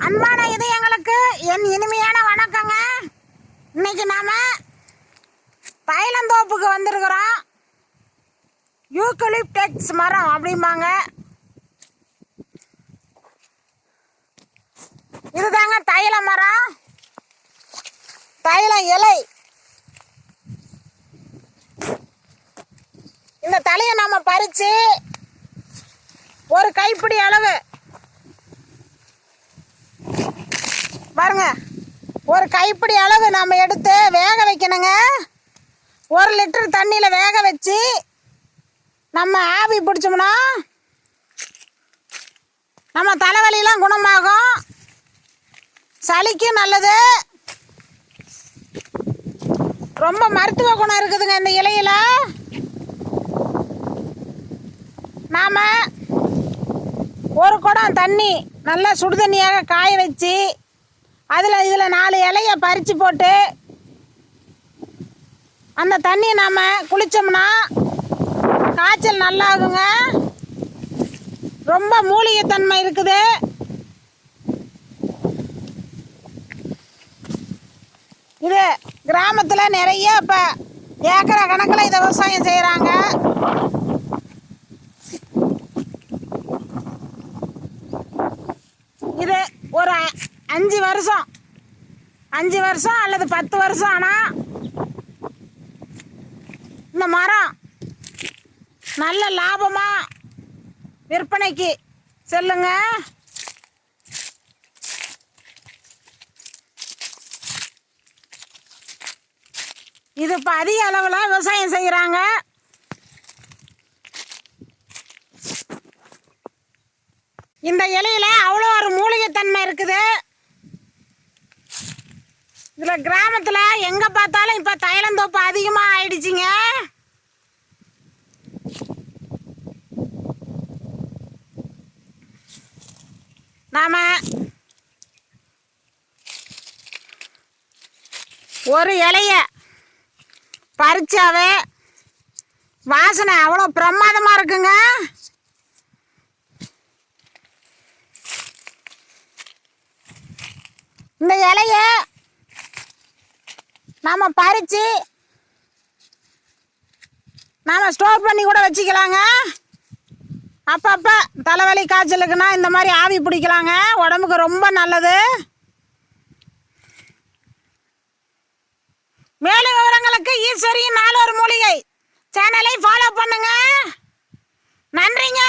அன்பான இதயங்களுக்கு என் இனிமையான வணக்கங்க. இன்னைக்கு நாம தைலந்தோப்புக்கு வந்திருக்கிறோம். யூக்கலிப்டஸ் மரம் அப்படிம்பாங்க. இதுதாங்க தைல மரம், தைல இலை. இந்த தலையை நாம பறிச்சு ஒரு கைப்பிடி அளவு பாருங்க, ஒரு கைப்பிடி அளவு நம்ம எடுத்து வேக வைக்கணுங்க. 1 லிட்டர் தண்ணியில் வேக வச்சு நம்ம ஆவி பிடிச்சோம்னா நம்ம தலைவலியெல்லாம் குணமாகும், சளிக்கும் நல்லது, ரொம்ப மருத்துவ குணம் இருக்குதுங்க இந்த இலையில. நாம் ஒரு குடம் தண்ணி நல்லா சுடுதண்ணியாக காய வச்சு இதில் 4 இலையை பறித்து போட்டு அந்த தண்ணியை நாம் குளித்தோம்னா காய்ச்சல் நல்லாகுங்க. ரொம்ப மூலிகைத்தன்மை இருக்குது. இது கிராமத்தில் நிறைய இப்போ ஏக்கரை கணக்கில் இதை விவசாயம் செய்கிறாங்க. இது ஒரு 5 வருஷம் அல்லது 10 வருஷம் ஆனால் இந்த மரம் நல்ல லாபமாக விற்பனைக்கு செல்லுங்க. இது இப்போ அதிக அளவில் விவசாயம் செய்கிறாங்க. இந்த இலையில அவ்வளோ ஒரு மூலிகைத்தன்மை இருக்குது. இதில் கிராமத்தில் எங்கே பார்த்தாலும் இப்போ தைலந்தோப்பு அதிகமாக ஆயிடுச்சுங்க. நாம் ஒரு இலைய பறிச்சாவே வாசனை அவ்வளோ பிரமாதமாக இருக்குங்க. இந்த இலைய நாம் பறித்து நாம் ஸ்டோர் பண்ணி கூட வச்சுக்கலாங்க. அப்பப்போ தலைவலி காய்ச்சலுக்குன்னா இந்த மாதிரி ஆவி பிடிக்கலாங்க, உடம்புக்கு ரொம்ப நல்லது. மேலும் விவரங்களுக்கு ஈஸ்வரியின் 4 மூலிகை சேனலை ஃபாலோ பண்ணுங்க. நன்றிங்க.